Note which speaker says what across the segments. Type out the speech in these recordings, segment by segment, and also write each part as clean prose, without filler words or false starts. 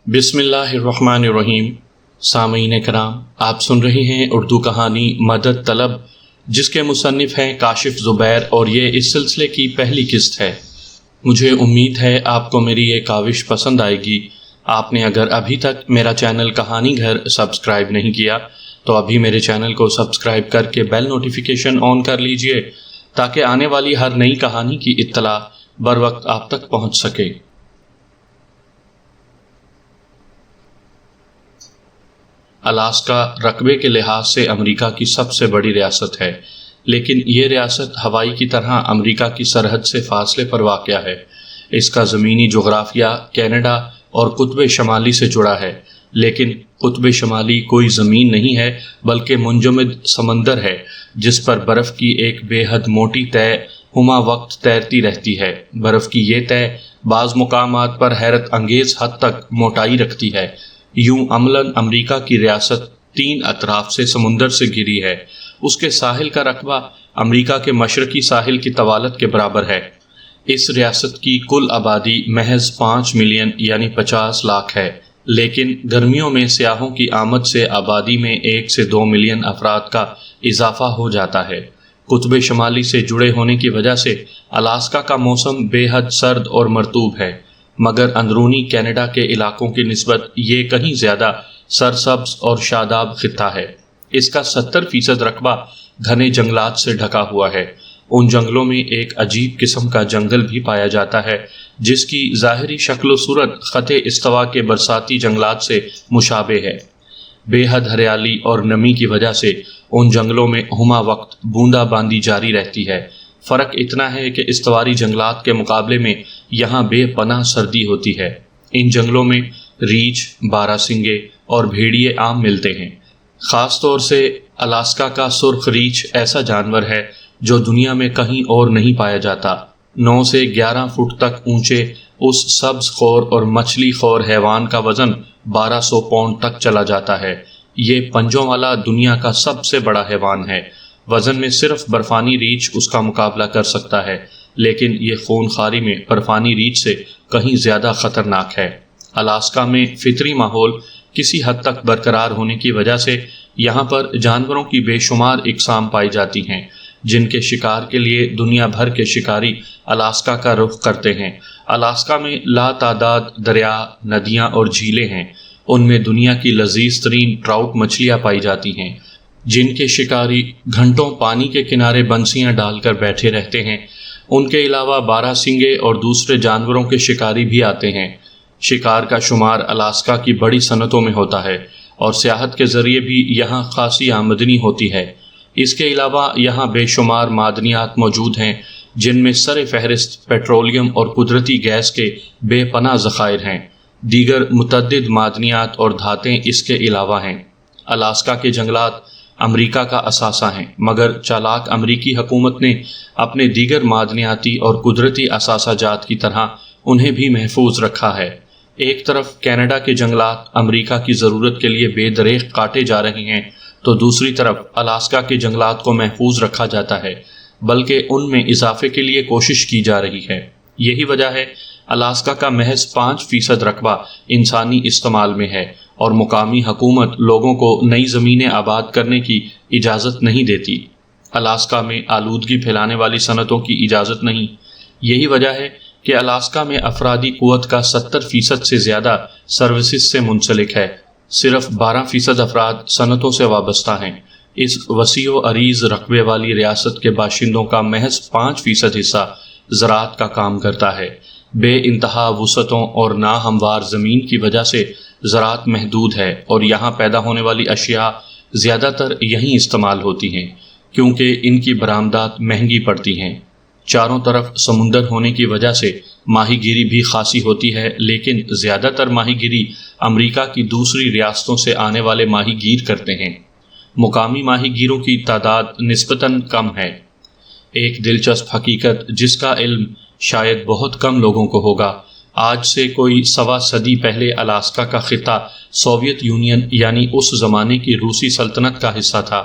Speaker 1: بسم اللہ الرحمن الرحیم۔ سامعین کرام، آپ سن رہے ہیں اردو کہانی مدد طلب، جس کے مصنف ہیں کاشف زبیر، اور یہ اس سلسلے کی پہلی قسط ہے۔ مجھے امید ہے آپ کو میری یہ کاوش پسند آئے گی۔ آپ نے اگر ابھی تک میرا چینل کہانی گھر سبسکرائب نہیں کیا تو ابھی میرے چینل کو سبسکرائب کر کے بیل نوٹیفیکیشن آن کر لیجئے، تاکہ آنے والی ہر نئی کہانی کی اطلاع بر وقت آپ تک پہنچ سکے۔ الاسکا رقبے کے لحاظ سے امریکہ کی سب سے بڑی ریاست ہے، لیکن یہ ریاست ہوائی کی طرح امریکہ کی سرحد سے فاصلے پر واقع ہے۔ اس کا زمینی جغرافیہ کینیڈا اور قطب شمالی سے جڑا ہے، لیکن قطب شمالی کوئی زمین نہیں ہے بلکہ منجمد سمندر ہے، جس پر برف کی ایک بے حد موٹی تہہ ہمہ وقت تیرتی رہتی ہے۔ برف کی یہ تہہ بعض مقامات پر حیرت انگیز حد تک موٹائی رکھتی ہے۔ یوں عملاً امریکہ کی ریاست 3 اطراف سے سمندر سے گھری ہے۔ اس کے ساحل کا رقبہ امریکہ کے مشرقی ساحل کی طوالت کے برابر ہے۔ اس ریاست کی کل آبادی محض 5 ملین یعنی 50 لاکھ ہے، لیکن گرمیوں میں سیاحوں کی آمد سے آبادی میں 1 سے 2 ملین افراد کا اضافہ ہو جاتا ہے۔ قطب شمالی سے جڑے ہونے کی وجہ سے الاسکا کا موسم بے حد سرد اور مرطوب ہے، مگر اندرونی کینیڈا کے علاقوں کی نسبت یہ کہیں زیادہ سرسبز اور شاداب خطہ ہے۔ اس کا 70% رقبہ گھنے جنگلات سے ڈھکا ہوا ہے۔ ان جنگلوں میں ایک عجیب قسم کا جنگل بھی پایا جاتا ہے، جس کی ظاہری شکل و صورت خط استوا کے برساتی جنگلات سے مشابہ ہے۔ بے حد ہریالی اور نمی کی وجہ سے ان جنگلوں میں ہمہ وقت بوندا باندی جاری رہتی ہے۔ فرق اتنا ہے کہ استواری جنگلات کے مقابلے میں یہاں بے پناہ سردی ہوتی ہے۔ ان جنگلوں میں ریچھ، باراسنگے اور بھیڑیے عام ملتے ہیں۔ خاص طور سے الاسکا کا سرخ ریچھ ایسا جانور ہے جو دنیا میں کہیں اور نہیں پایا جاتا۔ 9 سے 11 فٹ تک اونچے اس سبز خور اور مچھلی خور حیوان کا وزن 1200 پاؤنڈ تک چلا جاتا ہے۔ یہ پنجوں والا دنیا کا سب سے بڑا حیوان ہے۔ وزن میں صرف برفانی ریچھ اس کا مقابلہ کر سکتا ہے، لیکن یہ خون خواری میں برفانی ریچھ سے کہیں زیادہ خطرناک ہے۔ الاسکا میں فطری ماحول کسی حد تک برقرار ہونے کی وجہ سے یہاں پر جانوروں کی بے شمار اقسام پائی جاتی ہیں، جن کے شکار کے لیے دنیا بھر کے شکاری الاسکا کا رخ کرتے ہیں۔ الاسکا میں لا تعداد دریا، ندیاں اور جھیلیں ہیں۔ ان میں دنیا کی لذیذ ترین ٹراؤٹ مچھلیاں پائی جاتی ہیں، جن کے شکاری گھنٹوں پانی کے کنارے بنسیاں ڈال کر بیٹھے رہتے ہیں۔ ان کے علاوہ باراسنگے اور دوسرے جانوروں کے شکاری بھی آتے ہیں۔ شکار کا شمار الاسکا کی بڑی صنعتوں میں ہوتا ہے، اور سیاحت کے ذریعے بھی یہاں خاصی آمدنی ہوتی ہے۔ اس کے علاوہ یہاں بے شمار معدنیات موجود ہیں، جن میں سر فہرست پیٹرولیم اور قدرتی گیس کے بے پناہ ذخائر ہیں۔ دیگر متعدد معدنیات اور دھاتیں اس کے علاوہ ہیں۔ الاسکا کے جنگلات امریکہ کا اثاثہ ہیں، مگر چالاک امریکی حکومت نے اپنے دیگر معدنیاتی اور قدرتی اثاثہ جات کی طرح انہیں بھی محفوظ رکھا ہے۔ ایک طرف کینیڈا کے جنگلات امریکہ کی ضرورت کے لیے بے دریغ کاٹے جا رہے ہیں، تو دوسری طرف الاسکا کے جنگلات کو محفوظ رکھا جاتا ہے، بلکہ ان میں اضافے کے لیے کوشش کی جا رہی ہے۔ یہی وجہ ہے الاسکا کا محض 5% رقبہ انسانی استعمال میں ہے، اور مقامی حکومت لوگوں کو نئی زمینیں آباد کرنے کی اجازت نہیں دیتی۔ الاسکا میں آلودگی پھیلانے والی صنعتوں کی اجازت نہیں۔ یہی وجہ ہے کہ الاسکا میں افرادی قوت کا 70% سے زیادہ سروسز سے منسلک ہے۔ صرف 12% افراد صنعتوں سے وابستہ ہیں۔ اس وسیع و عریض رقبے والی ریاست کے باشندوں کا محض 5% حصہ زراعت کا کام کرتا ہے۔ بے انتہا وسعتوں اور ناہموار زمین کی وجہ سے زراعت محدود ہے، اور یہاں پیدا ہونے والی اشیاء زیادہ تر یہیں استعمال ہوتی ہیں، کیونکہ ان کی برآمدات مہنگی پڑتی ہیں۔ چاروں طرف سمندر ہونے کی وجہ سے ماہی گیری بھی خاصی ہوتی ہے، لیکن زیادہ تر ماہی گیری امریکہ کی دوسری ریاستوں سے آنے والے ماہی گیر کرتے ہیں۔ مقامی ماہی گیروں کی تعداد نسبتاً کم ہے۔ ایک دلچسپ حقیقت جس کا علم شاید بہت کم لوگوں کو ہوگا، آج سے کوئی 1.25 صدی پہلے الاسکا کا خطہ سوویت یونین یعنی اس زمانے کی روسی سلطنت کا حصہ تھا،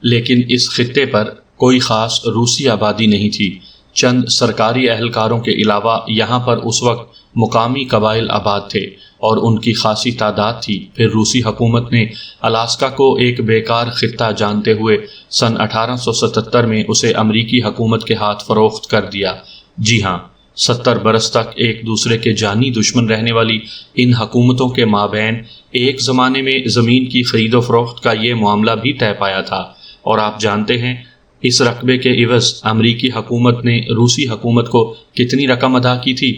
Speaker 1: لیکن اس خطے پر کوئی خاص روسی آبادی نہیں تھی۔ چند سرکاری اہلکاروں کے علاوہ یہاں پر اس وقت مقامی قبائل آباد تھے، اور ان کی خاصی تعداد تھی، پھر روسی حکومت نے الاسکا کو ایک بیکار خطہ جانتے ہوئے سن 1877 میں اسے امریکی حکومت کے ہاتھ فروخت کر دیا۔ جی ہاں، 70 برس تک ایک دوسرے کے جانی دشمن رہنے والی ان حکومتوں کے مابین ایک زمانے میں زمین کی خرید و فروخت کا یہ معاملہ بھی طے پایا تھا۔ اور آپ جانتے ہیں اس رقبے کے عوض امریکی حکومت نے روسی حکومت کو کتنی رقم ادا کی تھی؟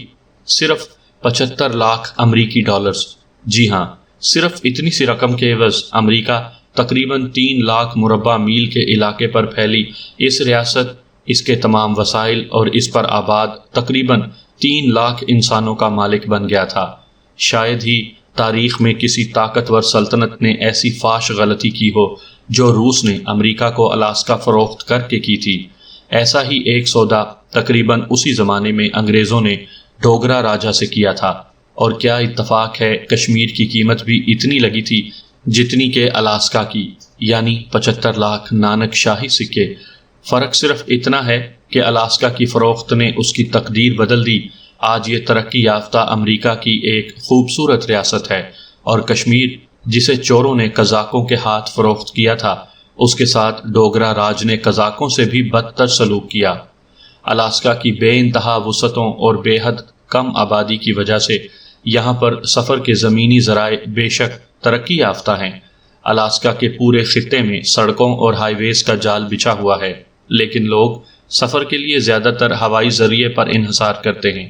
Speaker 1: صرف 75 لاکھ امریکی ڈالرز۔ جی ہاں، صرف اتنی سی رقم کے عوض امریکہ تقریباً 3 لاکھ مربع میل کے علاقے پر پھیلی اس ریاست، اس کے تمام وسائل اور اس پر آباد تقریباً 3 لاکھ انسانوں کا مالک بن گیا تھا۔ شاید ہی تاریخ میں کسی طاقتور سلطنت نے ایسی فاش غلطی کی ہو جو روس نے امریکہ کو الاسکا فروخت کر کے کی تھی۔ ایسا ہی ایک سودا تقریباً اسی زمانے میں انگریزوں نے ڈوگرا راجا سے کیا تھا، اور کیا اتفاق ہے کشمیر کی قیمت بھی اتنی لگی تھی جتنی کہ الاسکا کی، یعنی 75 لاکھ نانک شاہی سکے۔ فرق صرف اتنا ہے کہ الاسکا کی فروخت نے اس کی تقدیر بدل دی۔ آج یہ ترقی یافتہ امریکہ کی ایک خوبصورت ریاست ہے، اور کشمیر جسے چوروں نے قزاقوں کے ہاتھ فروخت کیا تھا، اس کے ساتھ ڈوگرا راج نے قزاقوں سے بھی بدتر سلوک کیا۔ الاسکا کی بے انتہا وسعتوں اور بے حد کم آبادی کی وجہ سے یہاں پر سفر کے زمینی ذرائع بے شک ترقی یافتہ ہیں۔ الاسکا کے پورے خطے میں سڑکوں اور ہائی ویز کا جال بچھا ہوا ہے، لیکن لوگ سفر کے لیے زیادہ تر ہوائی ذریعے پر انحصار کرتے ہیں۔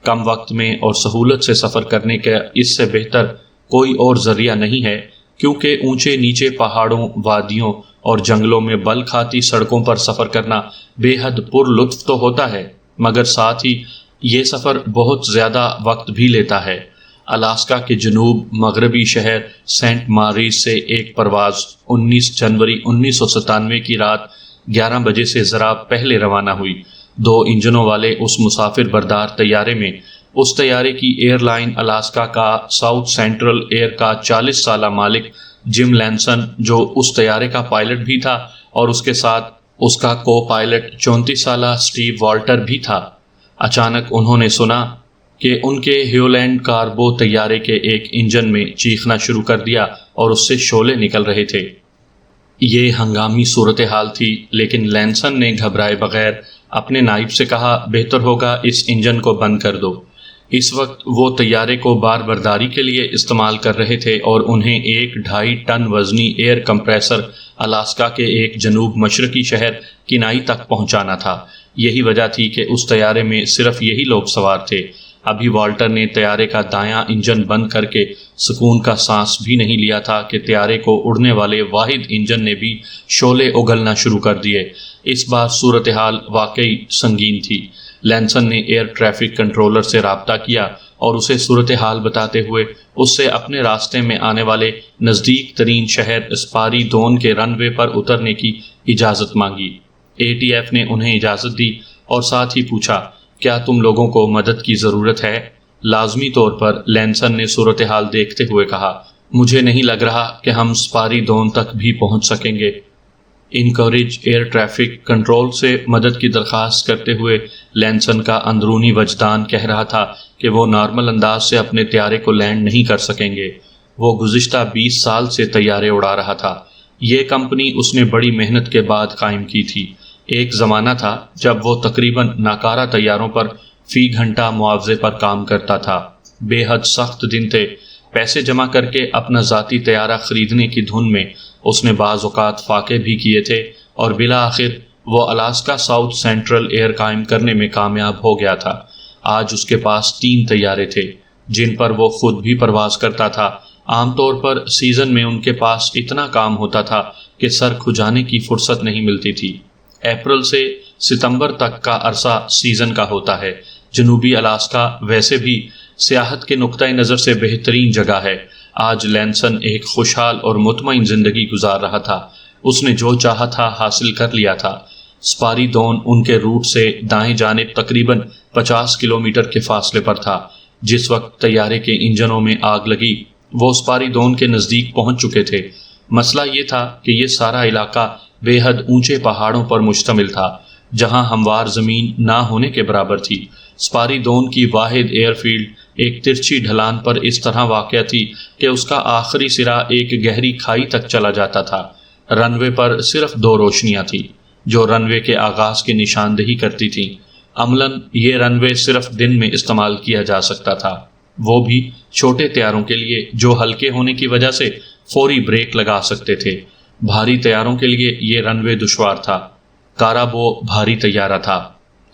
Speaker 1: کم وقت میں اور سہولت سے سفر کرنے کا اس سے بہتر کوئی اور ذریعہ نہیں ہے، کیونکہ اونچے نیچے پہاڑوں، وادیوں اور جنگلوں میں بل کھاتی سڑکوں پر سفر کرنا بے حد پر لطف تو ہوتا ہے، مگر ساتھ ہی یہ سفر بہت زیادہ وقت بھی لیتا ہے۔ الاسکا کے جنوب مغربی شہر سینٹ ماریس سے ایک پرواز 19 جنوری 1997 کی رات 11 بجے سے ذرا پہلے روانہ ہوئی۔ 2 انجنوں والے اس مسافر بردار طیارے میں اس طیارے کی ایئر لائن الاسکا کا ساؤتھ سینٹرل ایئر کا 40 سالہ مالک جم لینسن، جو اس طیارے کا پائلٹ بھی تھا، اور اس کے ساتھ اس کا کو پائلٹ 34 سالہ سٹیو والٹر بھی تھا۔ اچانک انہوں نے سنا کہ ان کے ہیولینڈ کارگو طیارے کے ایک انجن میں چیخنا شروع کر دیا اور اس سے شعلے نکل رہے تھے۔ یہ ہنگامی صورتحال تھی، لیکن لینسن نے گھبرائے بغیر اپنے نائب سے کہا، بہتر ہوگا اس انجن کو بند کر دو۔ اس وقت وہ طیارے کو بار برداری کے لیے استعمال کر رہے تھے، اور انہیں 1.5 ٹن وزنی ایئر کمپریسر الاسکا کے ایک جنوب مشرقی شہر کنائی تک پہنچانا تھا۔ یہی وجہ تھی کہ اس طیارے میں صرف یہی لوگ سوار تھے۔ ابھی والٹر نے طیارے کا دایاں انجن بند کر کے سکون کا سانس بھی نہیں لیا تھا کہ طیارے کو اڑنے والے واحد انجن نے بھی شعلے اگلنا شروع کر دیے۔ اس بار صورتحال واقعی سنگین تھی۔ لینسن نے ایئر ٹریفک کنٹرولر سے رابطہ کیا اور اسے صورتحال بتاتے ہوئے اس سے اپنے راستے میں آنے والے نزدیک ترین شہر اسپاری دون کے رن وے پر اترنے کی اجازت مانگی۔ ATF نے انہیں اجازت دی اور ساتھ ہی پوچھا، کیا تم لوگوں کو مدد کی ضرورت ہے؟ لازمی طور پر لینسن نے صورتحال دیکھتے ہوئے کہا، مجھے نہیں لگ رہا کہ ہم اسپاری دون تک بھی پہنچ سکیں گے۔ انکوریج ایئر ٹریفک کنٹرول سے مدد کی درخواست کرتے ہوئے لینسن کا اندرونی وجدان کہہ رہا تھا کہ وہ نارمل انداز سے اپنے طیارے کو لینڈ نہیں کر سکیں گے۔ وہ گزشتہ 20 سال سے طیارے اڑا رہا تھا۔ یہ کمپنی اس نے بڑی محنت کے بعد قائم کی تھی۔ ایک زمانہ تھا جب وہ تقریباً ناکارہ طیاروں پر فی گھنٹہ معاوضے پر کام کرتا تھا۔ بے حد سخت دن تھے۔ پیسے جمع کر کے اپنا ذاتی طیارہ خریدنے کی دھن میں اس نے بعض اوقات فاقے بھی کیے تھے، اور بالآخر وہ الاسکا ساؤتھ سینٹرل ایئر قائم کرنے میں کامیاب ہو گیا تھا۔ آج اس کے پاس 3 طیارے تھے جن پر وہ خود بھی پرواز کرتا تھا۔ عام طور پر سیزن میں ان کے پاس اتنا کام ہوتا تھا کہ سر کھجانے کی فرصت نہیں ملتی تھی۔ اپریل سے ستمبر تک کا عرصہ سیزن کا ہوتا ہے۔ جنوبی الاسکا ویسے بھی سیاحت کے نقطۂ نظر سے بہترین جگہ ہے۔ آج لینسن ایک خوشحال اور مطمئن زندگی گزار رہا تھا۔ اس نے جو چاہا تھا حاصل کر لیا تھا۔ اسپاری دون ان کے روٹ سے دائیں جانب تقریباً 50 کلومیٹر کے فاصلے پر تھا۔ جس وقت طیارے کے انجنوں میں آگ لگی، وہ اسپاری دون کے نزدیک پہنچ چکے تھے۔ مسئلہ یہ تھا کہ یہ سارا علاقہ بے حد اونچے پہاڑوں پر مشتمل تھا، جہاں ہموار زمین نہ ہونے کے برابر تھی۔ اسپاری دون کی واحد ایئر فیلڈ ایک ترچھی ڈھلان پر اس طرح واقع تھی کہ اس کا آخری سرا ایک گہری کھائی تک چلا جاتا تھا۔ رن وے پر صرف 2 روشنیاں تھیں جو رن وے کے آغاز کی نشاندہی کرتی تھیں۔ عملاً یہ رن وے صرف دن میں استعمال کیا جا سکتا تھا، وہ بھی چھوٹے طیاروں کے لیے جو ہلکے ہونے کی وجہ سے فوری بریک لگا سکتے تھے۔ بھاری طیاروں کے لیے یہ رن وے دشوار تھا۔ کارابو بھاری طیارہ تھا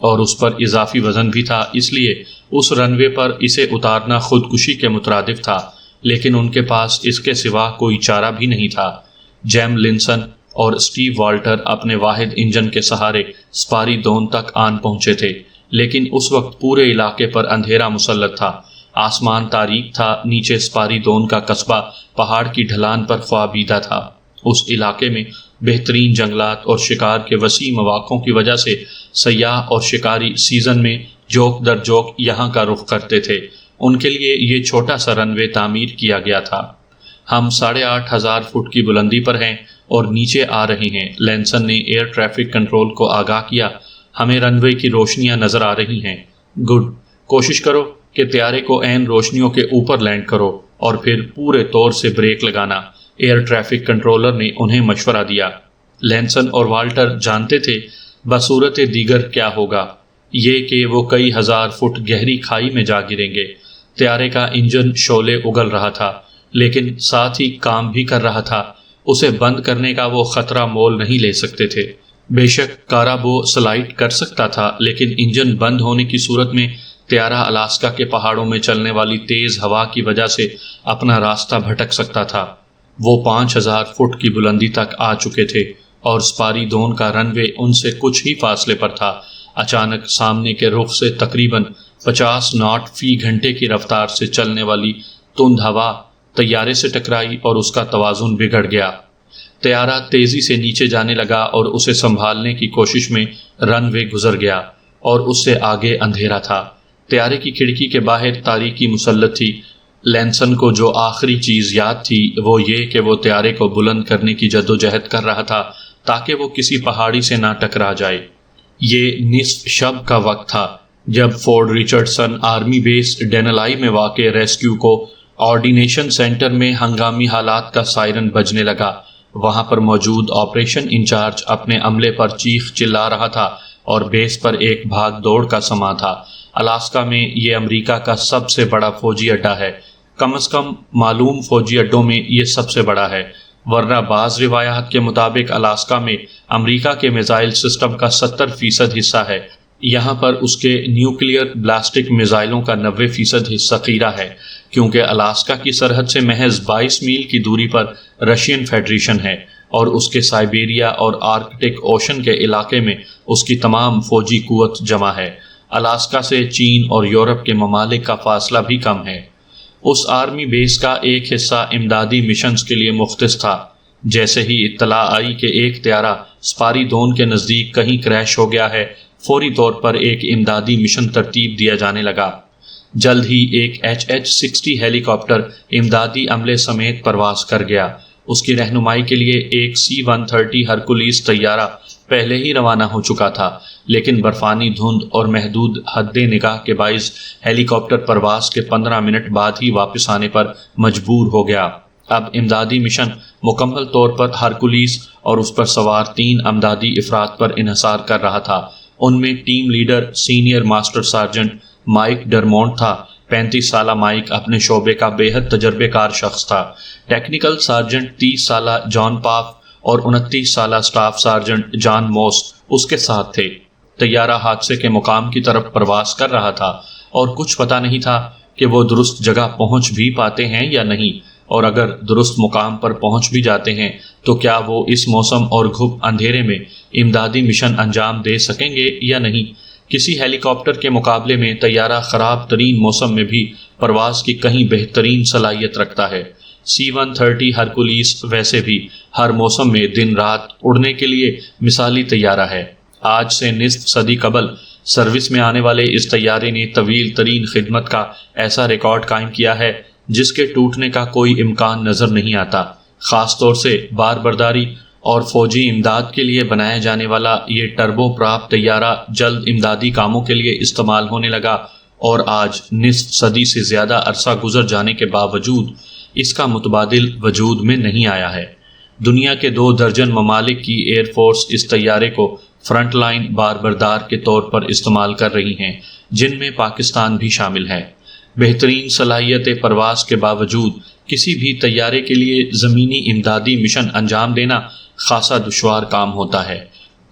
Speaker 1: اور اس پر اضافی وزن بھی تھا، اس لیے اس رن وے پر اسے اتارنا خودکشی کے مترادف تھا، لیکن ان کے پاس اس کے سوا کوئی چارہ بھی نہیں تھا۔ جیم لنسن اور اسٹیو والٹر اپنے واحد انجن کے سہارے سپاری دون تک آن پہنچے تھے، لیکن اس وقت پورے علاقے پر اندھیرا مسلط تھا۔ آسمان تاریک تھا، نیچے سپاری دون کا قصبہ پہاڑ کی ڈھلان پر خوابیدہ تھا۔ اس علاقے میں بہترین جنگلات اور شکار کے وسیع مواقعوں کی وجہ سے سیاح اور شکاری سیزن میں جوک در جوک یہاں کا رخ کرتے تھے۔ ان کے لیے یہ چھوٹا سا رن وے تعمیر کیا گیا تھا۔ ہم 8,500 فٹ کی بلندی پر ہیں اور نیچے آ رہے ہیں، لینسن نے ایئر ٹریفک کنٹرول کو آگاہ کیا۔ ہمیں رن وے کی روشنیاں نظر آ رہی ہیں۔ گڈ، کوشش کرو کہ طیارے کو عین روشنیوں کے اوپر لینڈ کرو اور پھر پورے طور سے بریک لگانا، ایئر ٹریفک کنٹرولر نے انہیں مشورہ دیا۔ لینسن اور والٹر جانتے تھے بصورت دیگر کیا ہوگا، یہ کہ وہ کئی ہزار فٹ گہری کھائی میں جا گریں گے۔ طیارے کا انجن شعلے اگل رہا تھا، لیکن ساتھ ہی کام بھی کر رہا تھا۔ اسے بند کرنے کا وہ خطرہ مول نہیں لے سکتے تھے۔ بے شک کارابو سلائڈ کر سکتا تھا، لیکن انجن بند ہونے کی صورت میں طیارہ الاسکا کے پہاڑوں میں چلنے والی تیز ہوا کی وجہ سے اپنا راستہ بھٹک سکتا تھا۔ وہ 5,000 فٹ کی بلندی تک آ چکے تھے اور سپاری دون کا رن وے ان سے کچھ ہی فاصلے پر تھا۔ اچانک سامنے کے رخ سے تقریباً 50 ناٹ فی گھنٹے کی رفتار سے چلنے والی تند ہوا طیارے سے ٹکرائی اور اس کا توازن بگڑ گیا۔ طیارہ تیزی سے نیچے جانے لگا اور اسے سنبھالنے کی کوشش میں رن وے گزر گیا اور اس سے آگے اندھیرا تھا۔ طیارے کی کھڑکی کے باہر تاریکی مسلط تھی۔ لینسن کو جو آخری چیز یاد تھی وہ یہ کہ وہ طیارے کو بلند کرنے کی جدوجہد کر رہا تھا تاکہ وہ کسی پہاڑی سے نہ ٹکرا جائے۔ یہ نصف شب کا وقت تھا جب فورٹ ریچرڈسن آرمی بیس ڈینلائی میں واقع ریسکیو کو آرڈینیشن سینٹر میں ہنگامی حالات کا سائرن بجنے لگا۔ وہاں پر موجود آپریشن انچارج اپنے عملے پر چیخ چلا رہا تھا اور بیس پر ایک بھاگ دوڑ کا سما تھا۔ الاسکا میں یہ امریکہ کا سب سے بڑا فوجی اڈہ ہے، کم از کم معلوم فوجی اڈوں میں یہ سب سے بڑا ہے، ورنہ بعض روایات کے مطابق الاسکا میں امریکہ کے میزائل سسٹم کا 70% حصہ ہے۔ یہاں پر اس کے نیوکلیئر بلاسٹک میزائلوں کا 90% حصہ خیرہ ہے، کیونکہ الاسکا کی سرحد سے محض 22 میل کی دوری پر رشین فیڈریشن ہے اور اس کے سائبیریا اور آرکٹک اوشن کے علاقے میں اس کی تمام فوجی قوت جمع ہے۔ الاسکا سے چین اور یورپ کے ممالک کا فاصلہ بھی کم ہے۔ اس آرمی بیس کا ایک حصہ امدادی مشنز کے لیے مختص تھا۔ جیسے ہی اطلاع آئی کہ ایک طیارہ سپاری دون کے نزدیک کہیں کریش ہو گیا ہے، فوری طور پر ایک امدادی مشن ترتیب دیا جانے لگا۔ جلد ہی ایک H-60 ہیلی کاپٹر امدادی عملے سمیت پرواز کر گیا۔ اس کی رہنمائی کے لیے ایک C-130 ہرکولیس طیارہ پہلے ہی روانہ ہو چکا تھا، لیکن برفانی دھند اور محدود حد نگاہ کے باعث ہیلی کاپٹر پرواز کے 15 منٹ بعد ہی واپس آنے پر مجبور ہو گیا۔ اب امدادی مشن مکمل طور پر ہرکولیس اور اس پر سوار 3 امدادی افراد پر انحصار کر رہا تھا۔ ان میں team leader senior master sergeant Mike Dermont تھا۔ 35 سالہ مائک اپنے شعبے کا بے حد تجربے کار شخص تھا۔ ٹیکنیکل سارجنٹ 30 سالہ جان پاف اور 29 سالہ سٹاف سارجنٹ جان موس اس کے ساتھ تھے۔ طیارہ حادثے کے مقام کی طرف پرواز کر رہا تھا اور کچھ پتہ نہیں تھا کہ وہ درست جگہ پہنچ بھی پاتے ہیں یا نہیں، اور اگر درست مقام پر پہنچ بھی جاتے ہیں تو کیا وہ اس موسم اور گھپ اندھیرے میں امدادی مشن انجام دے سکیں گے یا نہیں۔ کسی ہیلی کاپٹر کے مقابلے میں طیارہ خراب ترین موسم میں بھی پرواز کی کہیں بہترین صلاحیت رکھتا ہے۔ C-130 ہرکولیس ویسے بھی ہر موسم میں دن رات اڑنے کے لیے مثالی طیارہ ہے۔ آج سے نصف صدی قبل سروس میں آنے والے اس طیارے نے طویل ترین خدمت کا ایسا ریکارڈ قائم کیا ہے جس کے ٹوٹنے کا کوئی امکان نظر نہیں آتا۔ خاص طور سے بار برداری اور فوجی امداد کے لیے بنایا جانے والا یہ ٹربو پراپ طیارہ جلد امدادی کاموں کے لیے استعمال ہونے لگا اور آج نصف صدی سے زیادہ عرصہ گزر جانے کے باوجود اس کا متبادل وجود میں نہیں آیا ہے۔ دنیا کے 2 درجن ممالک کی ایئر فورس اس طیارے کو فرنٹ لائن بار بردار کے طور پر استعمال کر رہی ہیں، جن میں پاکستان بھی شامل ہے۔ بہترین صلاحیت پرواز کے باوجود کسی بھی طیارے کے لیے زمینی امدادی مشن انجام دینا خاصا دشوار کام ہوتا ہے،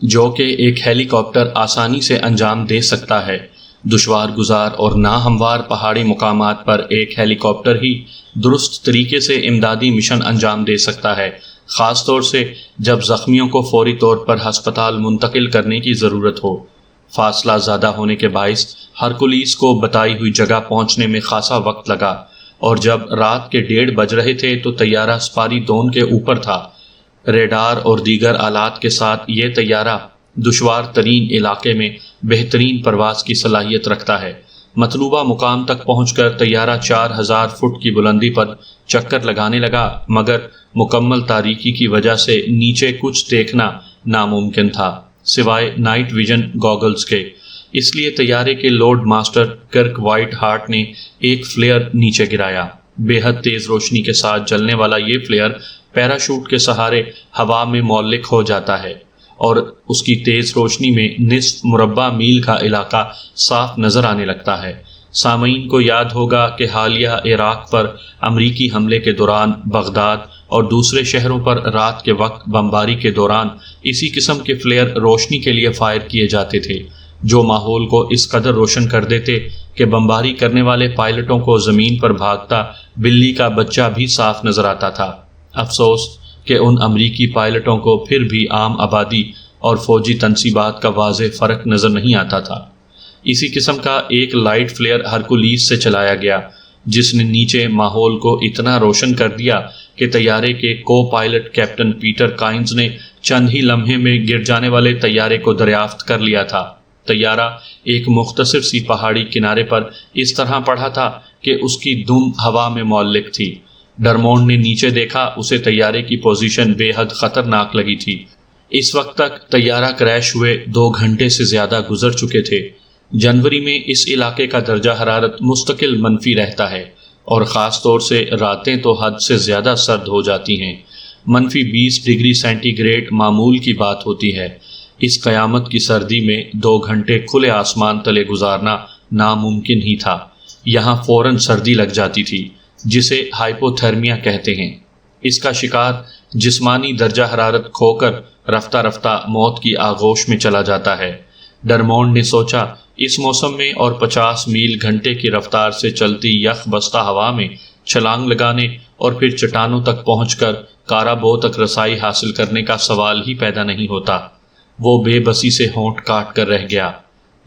Speaker 1: جو کہ ایک ہیلی کاپٹر آسانی سے انجام دے سکتا ہے۔ دشوار گزار اور ناہموار پہاڑی مقامات پر ایک ہیلی کاپٹر ہی درست طریقے سے امدادی مشن انجام دے سکتا ہے، خاص طور سے جب زخمیوں کو فوری طور پر ہسپتال منتقل کرنے کی ضرورت ہو۔ فاصلہ زیادہ ہونے کے باعث ہرکولیس کو بتائی ہوئی جگہ پہنچنے میں خاصا وقت لگا، اور جب رات کے 1:30 بج رہے تھے تو طیارہ سپاری دون کے اوپر تھا۔ ریڈار اور دیگر آلات کے ساتھ یہ طیارہ دشوار ترین علاقے میں بہترین پرواز کی صلاحیت رکھتا ہے۔ مطلوبہ مقام تک پہنچ کر طیارہ 4000 فٹ کی بلندی پر چکر لگانے لگا، مگر مکمل تاریکی کی وجہ سے نیچے کچھ دیکھنا ناممکن تھا سوائے نائٹ ویژن گاگلز کے۔ اس لیے طیارے کے لوڈ ماسٹر کرک وائٹ ہارٹ نے ایک فلیئر نیچے گرایا۔ بے حد تیز روشنی کے ساتھ جلنے والا یہ فلیئر پیراشوٹ کے سہارے ہوا میں معلق ہو جاتا ہے، اور اس کی تیز روشنی میں نصف مربع میل کا علاقہ صاف نظر آنے لگتا ہے۔ سامعین کو یاد ہوگا کہ حالیہ عراق پر امریکی حملے کے دوران بغداد اور دوسرے شہروں پر رات کے وقت بمباری کے دوران اسی قسم کے فلیئر روشنی کے لیے فائر کیے جاتے تھے، جو ماحول کو اس قدر روشن کر دیتے کہ بمباری کرنے والے پائلٹوں کو زمین پر بھاگتا بلی کا بچہ بھی صاف نظر آتا تھا۔ افسوس کہ ان امریکی پائلٹوں کو پھر بھی عام آبادی اور فوجی تنصیبات کا واضح فرق نظر نہیں آتا تھا۔ اسی قسم کا ایک لائٹ فلیئر ہرکولیس سے چلایا گیا، جس نے نیچے ماحول کو اتنا روشن کر دیا کہ طیارے کے کو پائلٹ کیپٹن پیٹر کائنز نے چند ہی لمحے میں گر جانے والے طیارے کو دریافت کر لیا تھا۔ طیارہ ایک مختصر سی پہاڑی کنارے پر اس طرح پڑا تھا کہ اس کی دم ہوا میں معلق تھی۔ ڈرمونڈ نے نیچے دیکھا، اسے طیارے کی پوزیشن بے حد خطرناک لگی تھی۔ اس وقت تک طیارہ کریش ہوئے 2 گھنٹے سے زیادہ گزر چکے تھے۔ جنوری میں اس علاقے کا درجہ حرارت مستقل منفی رہتا ہے، اور خاص طور سے راتیں تو حد سے زیادہ سرد ہو جاتی ہیں۔ -20 ڈگری سینٹی گریڈ معمول کی بات ہوتی ہے۔ اس قیامت کی سردی میں 2 گھنٹے کھلے آسمان تلے گزارنا ناممکن ہی تھا۔ یہاں فوراً سردی لگ جاتی تھی، جسے ہائپوتھرمیا کہتے ہیں۔ اس کا شکار جسمانی درجہ حرارت کھو کر رفتہ رفتہ موت کی آغوش میں چلا جاتا ہے۔ ڈرمونڈ نے سوچا، اس موسم میں اور 50 میل گھنٹے کی رفتار سے چلتی یخ بستہ ہوا میں چھلانگ لگانے اور پھر چٹانوں تک پہنچ کر کارابو تک رسائی حاصل کرنے کا سوال ہی پیدا نہیں ہوتا۔ وہ بے بسی سے ہونٹ کاٹ کر رہ گیا۔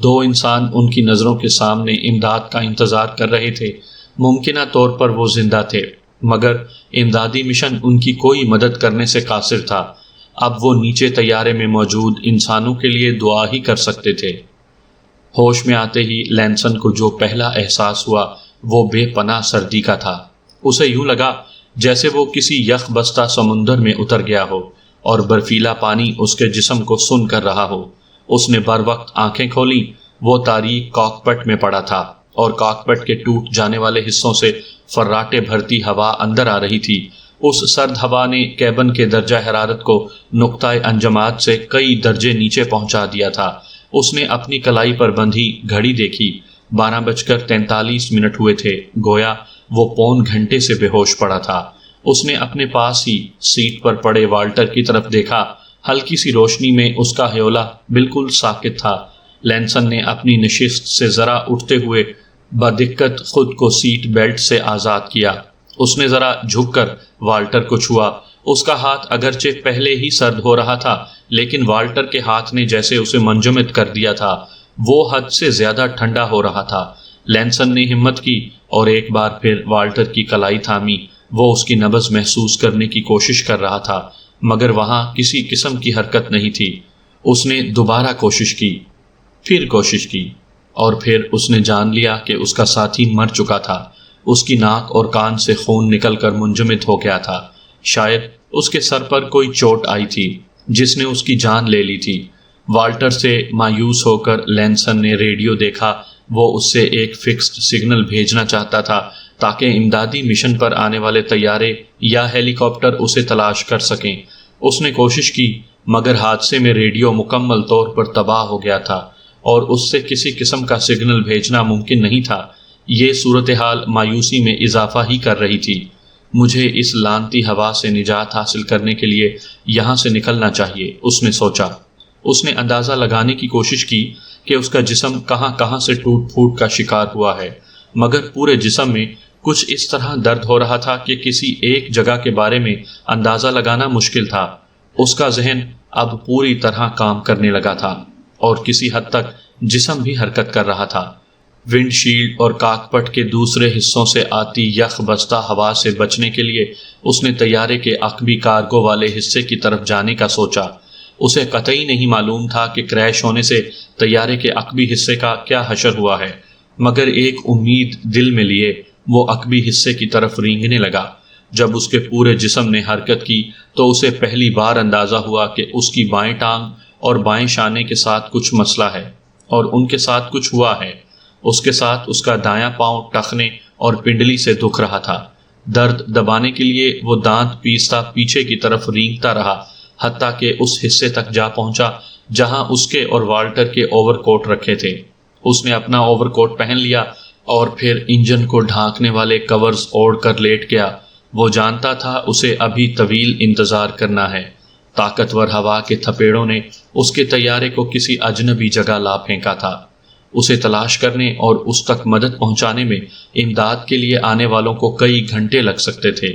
Speaker 1: 2 انسان ان کی نظروں کے سامنے امداد کا انتظار کر رہے تھے۔ ممکنہ طور پر وہ زندہ تھے، مگر امدادی مشن ان کی کوئی مدد کرنے سے قاصر تھا۔ اب وہ نیچے طیارے میں موجود انسانوں کے لیے دعا ہی کر سکتے تھے۔ ہوش میں آتے ہی لینسن کو جو پہلا احساس ہوا وہ بے پناہ سردی کا تھا۔ اسے یوں لگا جیسے وہ کسی یخ بستہ سمندر میں اتر گیا ہو اور برفیلا پانی اس کے جسم کو سن کر رہا ہو۔ اس نے بر وقت آنکھیں کھولیں۔ وہ تاریک کاکپٹ میں پڑا تھا، اور کاکپٹ کے ٹوٹ جانے والے حصوں سے فراٹے بھرتی ہوا اندر آ رہی تھی۔ اس سرد ہوا نے کیبن کے درجہ حرارت کو نقطۂ انجماد سے کئی درجے نیچے پہنچا دیا تھا۔ اس نے اپنی کلائی پر بندھی گھڑی دیکھی۔ 12:43 ہوئے تھے، گویا وہ پون گھنٹے سے بے ہوش پڑا تھا۔ اس نے اپنے پاس ہی سیٹ پر پڑے والٹر کی طرف دیکھا۔ ہلکی سی روشنی میں اس کا ہیولا بالکل ساکت تھا۔ لینسن نے اپنی نشست سے ذرا اٹھتے ہوئے بدقت خود کو سیٹ بیلٹ سے آزاد کیا۔ اس نے ذرا جھک کر والٹر کو چھوا۔ اس کا ہاتھ اگرچہ پہلے ہی سرد ہو رہا تھا، لیکن والٹر کے ہاتھ نے جیسے اسے منجمد کر دیا تھا۔ وہ حد سے زیادہ ٹھنڈا ہو رہا تھا۔ لینسن نے ہمت کی اور ایک بار پھر والٹر کی کلائی تھامی۔ وہ اس کی نبض محسوس کرنے کی کوشش کر رہا تھا، مگر وہاں کسی قسم کی حرکت نہیں تھی۔ اس نے دوبارہ کوشش کی، پھر کوشش کی، اور پھر اس نے جان لیا کہ اس کا ساتھی مر چکا تھا۔ اس کی ناک اور کان سے خون نکل کر منجمد ہو گیا تھا۔ شاید اس کے سر پر کوئی چوٹ آئی تھی جس نے اس کی جان لے لی تھی۔ والٹر سے مایوس ہو کر لینسن نے ریڈیو دیکھا، وہ اس سے ایک فکسڈ سگنل بھیجنا چاہتا تھا تاکہ امدادی مشن پر آنے والے طیارے یا ہیلی کاپٹر اسے تلاش کر سکیں۔ اس نے کوشش کی مگر حادثے میں ریڈیو مکمل طور پر تباہ ہو گیا تھا اور اس سے کسی قسم کا سگنل بھیجنا ممکن نہیں تھا۔ یہ صورتحال مایوسی میں اضافہ ہی کر رہی تھی۔ مجھے اس لعنتی ہوا سے نجات حاصل کرنے کے لیے یہاں سے نکلنا چاہیے، اس نے سوچا۔ اس نے اندازہ لگانے کی کوشش کی کہ اس کا جسم کہاں کہاں سے ٹوٹ پھوٹ کا شکار ہوا ہے، مگر پورے جسم میں کچھ اس طرح درد ہو رہا تھا کہ کسی ایک جگہ کے بارے میں اندازہ لگانا مشکل تھا۔ اس کا ذہن اب پوری طرح کام کرنے لگا تھا اور کسی حد تک جسم بھی حرکت کر رہا تھا۔ ونڈ شیلڈ اور کاکپٹ کے دوسرے حصوں سے آتی یخ بستہ ہوا سے بچنے کے لیے اس نے طیارے کے عقبی کارگو والے حصے کی طرف جانے کا سوچا۔ اسے قطعی نہیں معلوم تھا کہ کریش ہونے سے طیارے کے عقبی حصے کا کیا حشر ہوا ہے، مگر ایک امید دل میں لیے وہ عقبی حصے کی طرف رینگنے لگا۔ جب اس کے پورے جسم نے حرکت کی تو اسے پہلی بار اندازہ ہوا کہ اس کی بائیں ٹانگ اور بائیں شانے کے ساتھ کچھ مسئلہ ہے اور ان کے ساتھ کچھ ہوا ہے۔ اس کے ساتھ اس کا دایاں پاؤں ٹخنے اور پنڈلی سے دکھ رہا تھا۔ درد دبانے کے لیے وہ دانت پیستا پیچھے کی طرف رینگتا رہا حتیٰ کہ اس حصے تک جا پہنچا جہاں اس کے اور والٹر کے اوور کوٹ رکھے تھے۔ اس نے اپنا اوور کوٹ پہن لیا اور پھر انجن کو ڈھانکنے والے کورز اوڑھ کر لیٹ گیا۔ وہ جانتا تھا اسے ابھی طویل انتظار کرنا ہے۔ طاقتور ہوا کے تھپیڑوں نے اس کے طیارے کو کسی اجنبی جگہ لا پھینکا تھا۔ اسے تلاش کرنے اور اس تک مدد پہنچانے میں امداد کے لیے آنے والوں کو کئی گھنٹے لگ سکتے تھے۔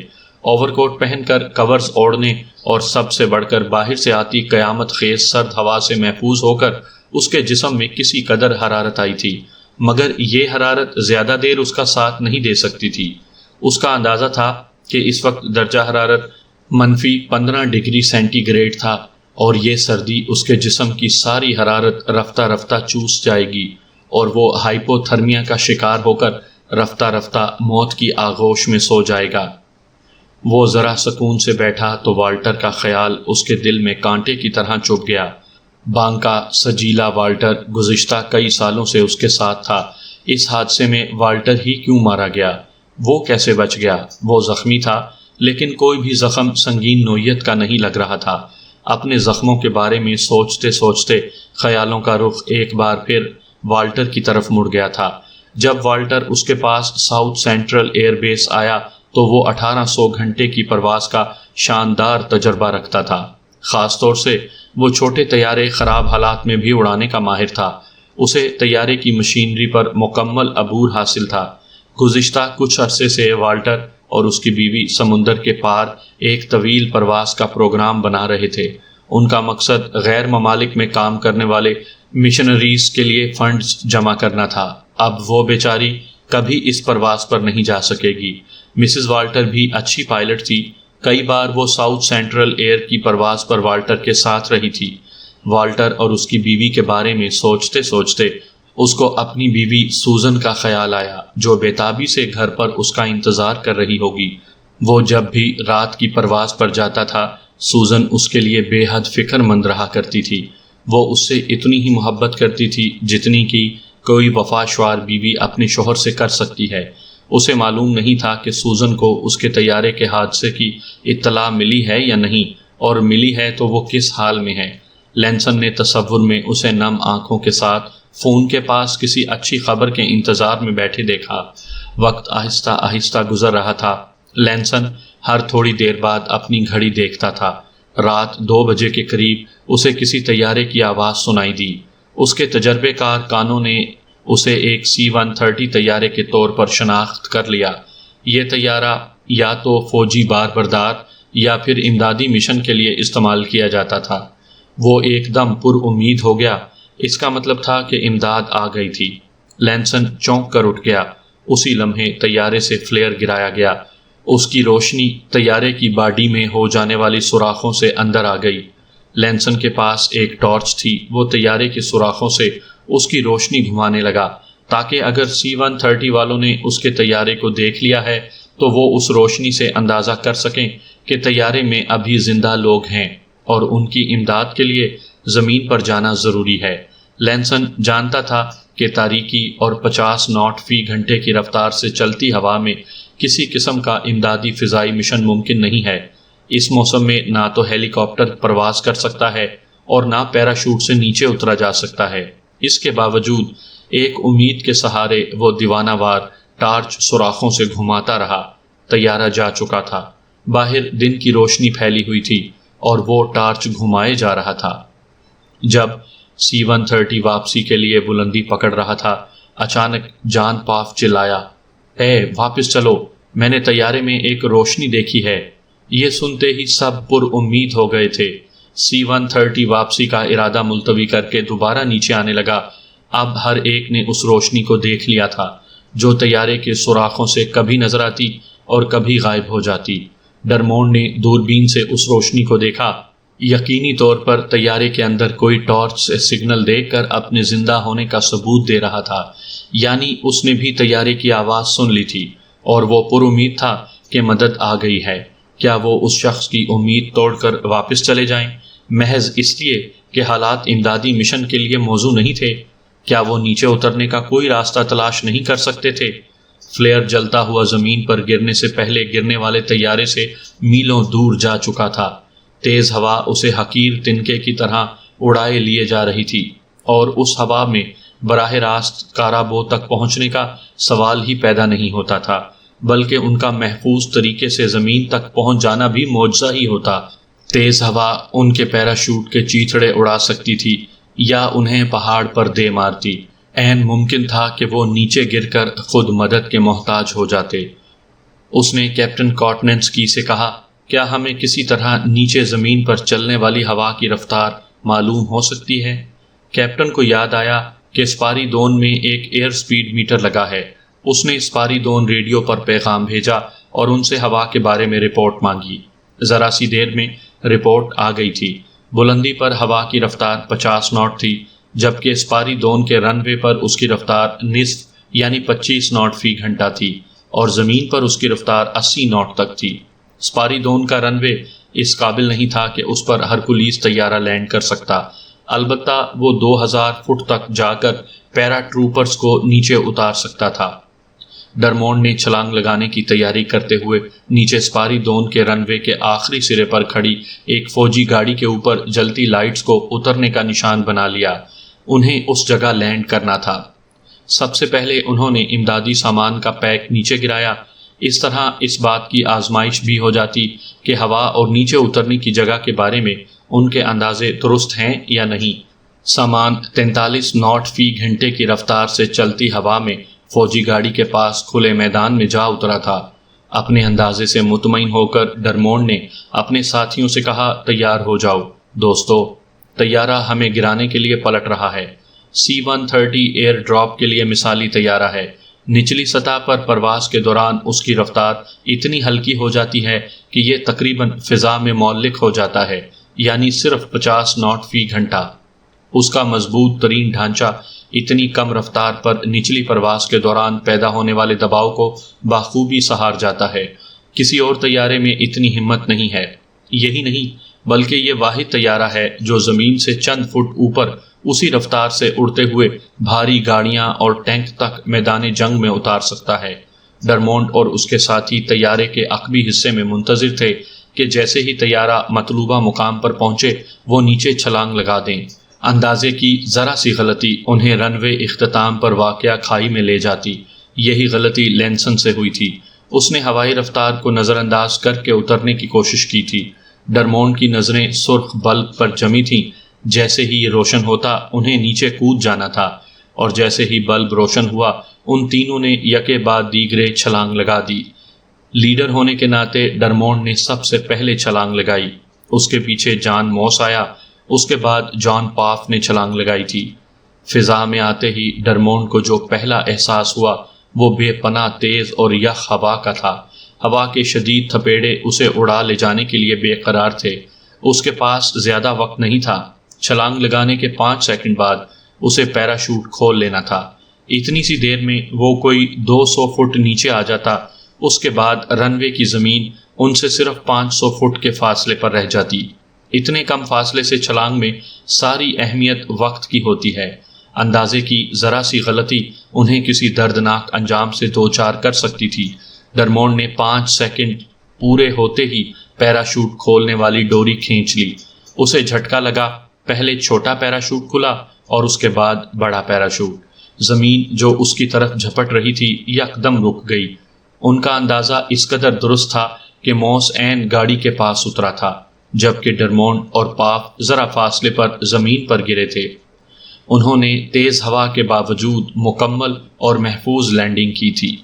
Speaker 1: اوور کوٹ پہن کر کورز اوڑھنے اور سب سے بڑھ کر باہر سے آتی قیامت خیز سرد ہوا سے محفوظ ہو کر اس کے جسم میں کسی قدر حرارت آئی تھی، مگر یہ حرارت زیادہ دیر اس کا ساتھ نہیں دے سکتی تھی۔ اس کا اندازہ تھا کہ اس وقت درجہ حرارت -15 ڈگری سینٹی گریڈ تھا اور یہ سردی اس کے جسم کی ساری حرارت رفتہ رفتہ چوس جائے گی اور وہ ہائپو تھرمیا کا شکار ہو کر رفتہ رفتہ موت کی آغوش میں سو جائے گا۔ وہ ذرا سکون سے بیٹھا تو والٹر کا خیال اس کے دل میں کانٹے کی طرح چبھ گیا۔ بانکا سجیلا والٹر گزشتہ کئی سالوں سے اس کے ساتھ تھا۔ اس حادثے میں والٹر ہی کیوں مارا گیا؟ وہ کیسے بچ گیا؟ وہ زخمی تھا لیکن کوئی بھی زخم سنگین نوعیت کا نہیں لگ رہا تھا۔ اپنے زخموں کے بارے میں سوچتے سوچتے خیالوں کا رخ ایک بار پھر والٹر کی طرف مڑ گیا تھا۔ جب والٹر اس کے پاس ساؤتھ سینٹرل ایئر بیس آیا تو وہ 1800 گھنٹے کی پرواز کا شاندار تجربہ رکھتا تھا۔ خاص طور سے وہ چھوٹے طیارے خراب حالات میں بھی اڑانے کا ماہر تھا۔ اسے طیارے کی مشینری پر مکمل عبور حاصل تھا۔ گزشتہ کچھ عرصے سے والٹر اور اس کی بیوی سمندر کے پار ایک طویل پرواز کا پروگرام بنا رہے تھے۔ ان کا مقصد غیر ممالک میں کام کرنے والے مشنریز کے لیے فنڈز جمع کرنا تھا۔ اب وہ بیچاری کبھی اس پرواز پر نہیں جا سکے گی۔ مسز والٹر بھی اچھی پائلٹ تھی۔ کئی بار وہ ساؤتھ سینٹرل ایئر کی پرواز پر والٹر کے ساتھ رہی تھی۔ والٹر اور اس کی بیوی کے بارے میں سوچتے سوچتے اس کو اپنی بیوی سوزن کا خیال آیا جو بےتابی سے گھر پر اس کا انتظار کر رہی ہوگی۔ وہ جب بھی رات کی پرواز پر جاتا تھا سوزن اس کے لیے بے حد فکر مند رہا کرتی تھی۔ وہ اس سے اتنی ہی محبت کرتی تھی جتنی کہ کوئی وفاشوار بیوی اپنے شوہر سے کر سکتی ہے۔ اسے معلوم نہیں تھا کہ سوزن کو اس کے طیارے کے حادثے کی اطلاع ملی ہے یا نہیں، اور ملی ہے تو وہ کس حال میں ہے۔ لینسن نے تصور میں اسے نم آنکھوں کے ساتھ فون کے پاس کسی اچھی خبر کے انتظار میں بیٹھے دیکھا۔ وقت آہستہ آہستہ گزر رہا تھا۔ لینسن ہر تھوڑی دیر بعد اپنی گھڑی دیکھتا تھا۔ رات 2 بجے کے قریب اسے کسی طیارے کی آواز سنائی دی۔ اس کے تجربے کار کانوں نے اسے ایک C-130 طیارے کے طور پر شناخت کر لیا۔ یہ طیارہ یا تو فوجی بار بردار یا پھر امدادی مشن کے لیے استعمال کیا جاتا تھا۔ وہ ایک دم پر امید ہو گیا۔ اس کا مطلب تھا کہ امداد آ گئی تھی۔ لینسن چونک کر اٹھ گیا۔ اسی لمحے طیارے سے فلیئر گرایا گیا۔ اس کی روشنی طیارے کی باڈی میں ہو جانے والی سوراخوں سے اندر آ گئی۔ لینسن کے پاس ایک ٹارچ تھی۔ وہ طیارے کے سوراخوں سے اس کی روشنی گھمانے لگا تاکہ اگر C-130 والوں نے اس کے طیارے کو دیکھ لیا ہے تو وہ اس روشنی سے اندازہ کر سکیں کہ طیارے میں ابھی زندہ لوگ ہیں اور ان کی امداد کے لیے زمین پر جانا ضروری ہے۔ لینسن جانتا تھا کہ تاریکی اور 50 ناٹ فی گھنٹے کی رفتار سے چلتی ہوا میں کسی قسم کا امدادی فضائی مشن ممکن نہیں ہے۔ اس موسم میں نہ تو ہیلی کاپٹر پرواز کر سکتا ہے اور نہ پیراشوٹ سے نیچے اترا جا سکتا ہے۔ اس کے باوجود ایک امید کے سہارے وہ دیوانہ وار ٹارچ سوراخوں سے گھماتا رہا۔ طیارہ جا چکا تھا، باہر دن کی روشنی پھیلی ہوئی تھی اور وہ ٹارچ گھمائے جا رہا تھا۔ جب C-130 واپسی کے لیے بلندی پکڑ رہا تھا، اچانک جان پاف چلایا، اے واپس چلو، میں نے طیارے میں ایک روشنی دیکھی ہے۔ یہ سنتے ہی سب پر امید ہو گئے تھے۔ C-130 واپسی کا ارادہ ملتوی کر کے دوبارہ نیچے آنے لگا۔ اب ہر ایک نے اس روشنی کو دیکھ لیا تھا جو طیارے کے سوراخوں سے کبھی نظر آتی اور کبھی غائب ہو جاتی۔ ڈرمونڈ نے دوربین سے اس روشنی کو دیکھا، یقینی طور پر طیارے کے اندر کوئی ٹارچ سے سگنل دے کر اپنے زندہ ہونے کا ثبوت دے رہا تھا، یعنی اس نے بھی طیارے کی آواز سن لی تھی اور وہ پر امید تھا کہ مدد آ گئی ہے۔ کیا وہ اس شخص کی امید توڑ کر واپس چلے جائیں، محض اس لیے کہ حالات امدادی مشن کے لیے موزوں نہیں تھے؟ کیا وہ نیچے اترنے کا کوئی راستہ تلاش نہیں کر سکتے تھے؟ فلیئر جلتا ہوا زمین پر گرنے سے پہلے گرنے والے طیارے سے میلوں دور جا چکا تھا۔ تیز ہوا اسے حقیر تنکے کی طرح اڑائے لیے جا رہی تھی اور اس ہوا میں براہ راست کارابو تک پہنچنے کا سوال ہی پیدا نہیں ہوتا تھا، بلکہ ان کا محفوظ طریقے سے زمین تک پہنچ جانا بھی معجزہ ہی ہوتا۔ تیز ہوا ان کے پیراشوٹ کے چیتڑے اڑا سکتی تھی یا انہیں پہاڑ پر دے مارتی۔ عین ممکن تھا کہ وہ نیچے گر کر خود مدد کے محتاج ہو جاتے۔ اس نے کیپٹن کارٹننسکی سے کہا، کیا ہمیں کسی طرح نیچے زمین پر چلنے والی ہوا کی رفتار معلوم ہو سکتی ہے؟ کیپٹن کو یاد آیا کہ اسپاری دون میں ایک ایئر سپیڈ میٹر لگا ہے۔ اس نے اسپاری دون ریڈیو پر پیغام بھیجا اور ان سے ہوا کے بارے میں رپورٹ مانگی۔ ذرا سی دیر میں رپورٹ آ گئی تھی۔ بلندی پر ہوا کی رفتار 50 ناٹ تھی، جبکہ اسپاری دون کے رن وے پر اس کی رفتار نصف یعنی 25 ناٹ فی گھنٹہ تھی اور زمین پر اس کی رفتار 80 ناٹ تک تھی۔ اسپاری دون کا رن وے اس قابل نہیں تھا کہ اس پر ہرکولیس طیارہ لینڈ کر سکتا، البتہ وہ 2000 فٹ تک جا کر پیرا ٹروپرز کو نیچے اتار سکتا تھا۔ ڈرمونڈ نے چھلانگ لگانے کی تیاری کرتے ہوئے نیچے اسپاری دون کے رن وے کے آخری سرے پر کھڑی ایک فوجی گاڑی کے اوپر جلتی لائٹس کو اترنے کا نشان بنا لیا۔ انہیں اس جگہ لینڈ کرنا تھا۔ سب سے پہلے انہوں نے امدادی سامان کا پیک نیچے گرایا۔ اس طرح اس بات کی آزمائش بھی ہو جاتی کہ ہوا اور نیچے اترنے کی جگہ کے بارے میں ان کے اندازے درست ہیں یا نہیں۔ سامان 43 ناٹ فی گھنٹے کی رفتار سے چلتی ہوا میں فوجی گاڑی کے پاس کھلے میدان میں جا اترا تھا۔ اپنے اندازے سے مطمئن ہو کر ڈرمونڈ نے اپنے ساتھیوں سے کہا، تیار ہو جاؤ دوستو، طیارہ ہمیں گرانے کے لیے پلٹ رہا ہے۔ C-130 ایئر ڈراپ کے لیے مثالی طیارہ ہے۔ نچلی سطح پر پرواز کے دوران اس کی رفتار اتنی ہلکی ہو جاتی ہے کہ یہ تقریباً فضا میں معلق ہو جاتا ہے، یعنی صرف 50 ناٹ فی گھنٹہ۔ اس کا مضبوط ترین ڈھانچہ اتنی کم رفتار پر نچلی پرواز کے دوران پیدا ہونے والے دباؤ کو بخوبی سہار جاتا ہے۔ کسی اور طیارے میں اتنی ہمت نہیں ہے۔ یہی نہیں بلکہ یہ واحد طیارہ ہے جو زمین سے چند فٹ اوپر اسی رفتار سے اڑتے ہوئے بھاری گاڑیاں اور ٹینک تک میدان جنگ میں اتار سکتا ہے۔ ڈرمونڈ اور اس کے ساتھی طیارے کے عقبی حصے میں منتظر تھے کہ جیسے ہی طیارہ مطلوبہ مقام پر پہنچے وہ نیچے چھلانگ لگا دیں۔ اندازے کی ذرا سی غلطی انہیں رن وے اختتام پر واقع کھائی میں لے جاتی۔ یہی غلطی لینسن سے ہوئی تھی۔ اس نے ہوائی رفتار کو نظر انداز کر کے اترنے کی کوشش کی تھی۔ ڈرمونڈ کی نظریں سرخ بلب پر جمی تھیں۔ جیسے ہی یہ روشن ہوتا انہیں نیچے کود جانا تھا، اور جیسے ہی بلب روشن ہوا ان تینوں نے یکے بعد دیگرے چھلانگ لگا دی۔ لیڈر ہونے کے ناطے ڈرمونڈ نے سب سے پہلے چھلانگ لگائی۔ اس کے پیچھے جان موس آیا، اس کے بعد جان پاف نے چھلانگ لگائی تھی۔ فضا میں آتے ہی ڈرمونڈ کو جو پہلا احساس ہوا وہ بے پناہ تیز اور یخ ہوا کا تھا۔ ہوا کے شدید تھپیڑے اسے اڑا لے جانے کے لیے بے قرار تھے۔ اس کے پاس زیادہ وقت نہیں تھا۔ چھلانگ لگانے کے 5 سیکنڈ بعد اسے پیراشوٹ کھول لینا تھا۔ اتنی سی دیر میں وہ کوئی 200 فٹ نیچے آ جاتا۔ اس کے بعد رن وے کی زمین ان سے صرف 500 فٹ کے فاصلے پر رہ جاتی۔ اتنے کم فاصلے سے چھلانگ میں ساری اہمیت وقت کی ہوتی ہے۔ اندازے کی ذرا سی غلطی انہیں کسی دردناک انجام سے دوچار کر سکتی تھی۔ ڈرمونڈ نے 5 سیکنڈ پورے ہوتے ہی پیراشوٹ کھولنے والی ڈوری کھینچ لی۔ اسے جھٹکا لگا، پہلے چھوٹا پیراشوٹ کھلا اور اس کے بعد بڑا پیراشوٹ۔ زمین جو اس کی طرف جھپٹ رہی تھی یکدم رک گئی۔ ان کا اندازہ اس قدر درست تھا کہ موس عین گاڑی کے پاس اترا تھا، جبکہ ڈرمونڈ اور پاف ذرا فاصلے پر زمین پر گرے تھے۔ انہوں نے تیز ہوا کے باوجود مکمل اور محفوظ لینڈنگ کی تھی۔